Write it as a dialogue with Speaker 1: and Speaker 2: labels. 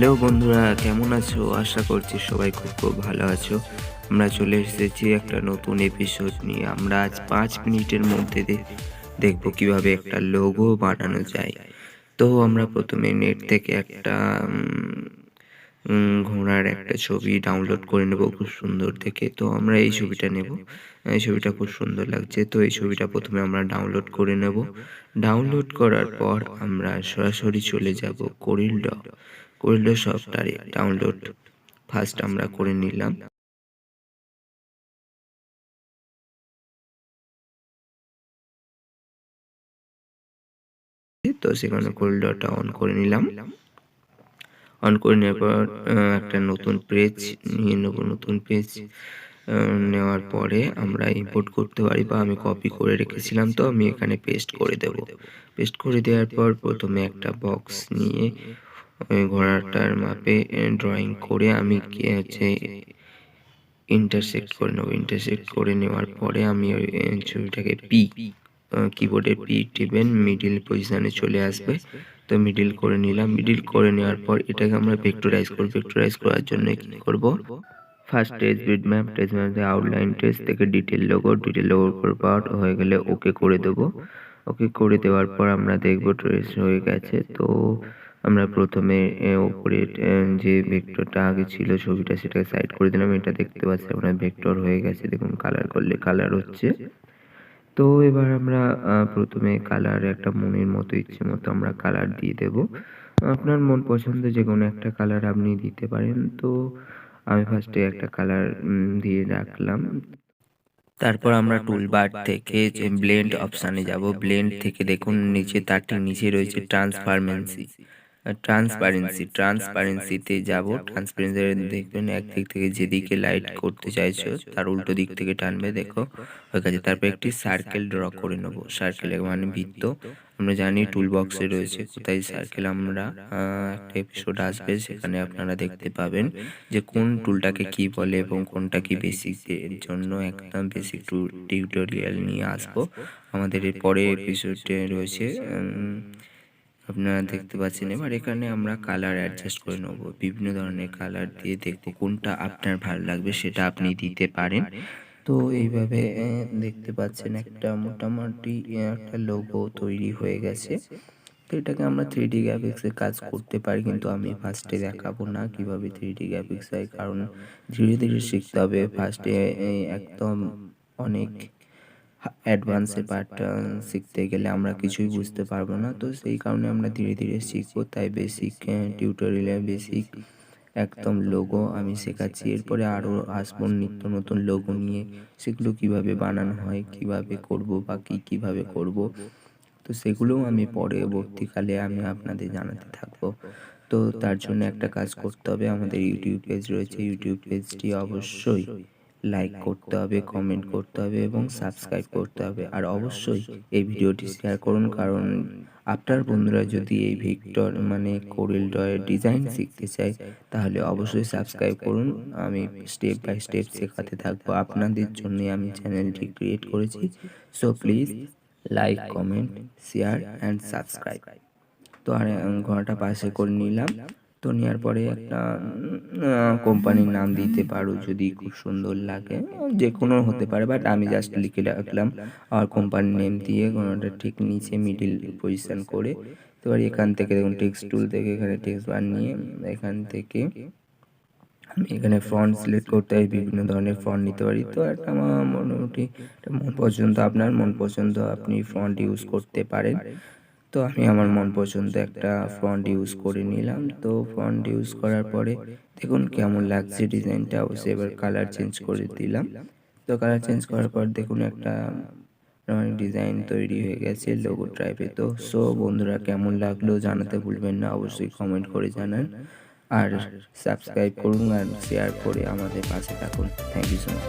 Speaker 1: Hello বন্ধুরা, কেমন আছো? আশা করছি সবাই খুব ভালো আছো। আমরা চলে এসেছি একটা নতুন এপিসোড নিয়ে। আমরা আজ 5 মিনিটের মধ্যে দেখব কিভাবে একটা লোগো বানানো যায়। তো আমরা প্রথমে নেট থেকে একটা ঘোড়ার একটা ছবি ডাউনলোড করে নেব খুব সুন্দর দেখে। তো আমরা এই ছবিটা নেব। এই ছবিটা খুব সুন্দর লাগছে। তো এই ছবিটা প্রথমে আমরা ডাউনলোড করে নেব। ডাউনলোড করার পর আমরা সরাসরি চলে যাব কোরেলড্র সফটওয়্যারে। ডাউনলোড ফার্স্ট আমরা করে নিলাম। তো সেখানে কোরেলড্রটা অন করে নিলাম। অন করে নেওয়ার পর একটা নতুন পেজ নিয়ে নেব। নতুন পেজ নেওয়ার পরে আমরা ইম্পোর্ট করতে পারি, বা আমি কপি করে রেখেছিলাম, তো আমি এখানে পেস্ট করে দেব। পেস্ট করে দেওয়ার পর প্রথমে একটা বক্স নিয়ে ঘোড়াটার মাপে ড্রয়িং করে আমি কি হচ্ছে ইন্টারসেক্ট করে নেব। ইন্টারসেক্ট করে নেওয়ার পরে আমি ওই ছবিটাকে কিবোর্ডে পি টিপেন মিডিল পজিশনে চলে আসবে। তো মিডিল করে নিলাম। মিডিল করে নেওয়ার পর এটাকে আমরা ভেক্টরাইজ করব। ভেক্টরাইজ করার জন্য কি করব, ফার্স্ট ট্রেস বিটম্যাপ, ট্রেস ম্যাপে আউটলাইন ট্রেস থেকে ডিটেল লোগো পর হয়ে গেলে ওকে করে দেব। ওকে করে দেওয়ার পর আমরা দেখব ট্রেস হয়ে গেছে। তো আমরা প্রথমে উপরে যে ভেক্টরটা আগে ছিল ছবিটা, সেটাকে সাইড করে দিলাম। এটা দেখতে পাচ্ছি আমরা ভেক্টর হয়ে গেছে। দেখুন কালার করলে কালার হচ্ছে। তো এবার আমরা প্রথমে কালার একটা মনের মতো ইচ্ছে মতো আমরা কালার দিয়ে দেব। আপনার মন পছন্দ যে কোনো একটা কালার আপনি দিতে পারেন। তো আমি ফার্স্টে একটা কালার দিয়ে রাখলাম। তারপর আমরা টুলবার থেকে যে ব্লেন্ড অপশানে যাব। ব্লেন্ড থেকে দেখুন নিচে, তার ঠিক নিচে রয়েছে ট্রান্সপারেন্সিতে যাব। ট্রান্সপারেন্সি দেখবেন একদিক থেকে যেদিকে লাইট করতে চাইছো তার উল্টো দিক থেকে টানবে, দেখো হয়ে গেছে। তারপর একটি সার্কেল ড্র করে নেব। সার্কেল মানে বৃত্ত। আমরা জানি টুল বক্সে রয়েছে কোথায় সার্কেল। আমরা একটা এপিসোড আসবে, সেখানে আপনারা দেখতে পাবেন যে কোন টুলটাকে কি বলে এবং কোনটা কি বেসিক এর জন্য একদম বেসিক টিউটোরিয়াল নিয়ে আসবো আমাদের এর পরে এপিসোডে রয়েছে। আপনারা দেখতে পাচ্ছেন। এবার এখানে আমরা কালার অ্যাডজাস্ট করে নেব। বিভিন্ন ধরনের কালার দিয়ে দেখব কোনটা আপনার ভালো লাগবে, সেটা আপনি দিতে পারেন। তো এইভাবে দেখতে পাচ্ছেন একটা মোটামুটি একটা লোগো তৈরি হয়ে গেছে। তো এটাকে আমরা 3D গ্রাফিক্সে কাজ করতে পারি, কিন্তু আমি ফার্স্টে দেখাবো না কিভাবে 3D গ্রাফিক্স হয়, কারণ ধীরে ধীরে শিখতে হবে। ফার্স্টে একদম অনেক অ্যাডভান্সের পার্টটা শিখতে গেলে আমরা কিছুই বুঝতে পারবো না। তো সেই কারণে আমরা ধীরে ধীরে শিখবো। তাই বেসিক টিউটোরিয়ালে বেসিক একদম লোগো আমি শেখাচ্ছি। এরপরে আরও আসবো নিত্য নতুন লোগো নিয়ে, সেগুলো কিভাবে বানানো হয়, কিভাবে করব, বা কিভাবে করব। তো সেগুলোও আমি পরবর্তীকালে আমি আপনাদের জানাতে থাকবো। তো তার জন্য একটা কাজ করতে হবে। আমাদের ইউটিউব পেজ রয়েছে, ইউটিউব পেজটি অবশ্যই লাইক করতে হবে, কমেন্ট করতে হবে এবং সাবস্ক্রাইব করতে হবে। আর অবশ্যই এই ভিডিওটি শেয়ার করুন, কারণ আপনার বন্ধুরা যদি এই ভিক্টর মানে কোরেলড্রয়ের ডিজাইন শিখতে চায়, তাহলে অবশ্যই সাবস্ক্রাইব করুন। আমি স্টেপ বাই স্টেপ শেখাতে থাকবো। আপনাদের জন্যই আমি চ্যানেলটি ক্রিয়েট করেছি। So please like, comment, share and subscribe. তো আর ঘোড়াটা পাশে করে নিলাম। তো নেওয়ার পরে একটা কোম্পানির নাম দিতে পারো যদি খুব সুন্দর লাগে, যে কোনো হতে পারে, বাট আমি জাস্ট লিখে রাখলাম। আর কোম্পানির নেম দিয়ে ঘোড়াটা ঠিক নিচে মিডিল পজিশন করে। তো আর এখান থেকে দেখুন টেক্সট টুল থেকে এখানে টেক্সট বার নিয়ে এখান থেকে আমি এখানে ফন্ট সিলেক্ট করতে হয়, বিভিন্ন ধরনের ফন্ট নিতে পারি। তো একটা আমার মোটামুটি মন পছন্দ, আপনার মন পছন্দ আপনি ফন্ট ইউজ করতে পারেন। তো আমি আমার মন পছন্দ একটা ফন্ট ইউজ করে নিলাম। তো ফন্ট ইউজ করার পরে দেখুন কেমন লাগছে ডিজাইনটা। অবশ্যই এবার কালার চেঞ্জ করে দিলাম। তো কালার চেঞ্জ করার পর দেখুন একটা ডিজাইন তৈরি হয়ে গেছে লোগো টাইপে। তো বন্ধুরা কেমন লাগলো জানাতে ভুলবেন না, অবশ্যই কমেন্ট করে জানান। আর সাবস্ক্রাইব করুন আর শেয়ার করে আমাদের পাশে থাকুন। Thank you so much.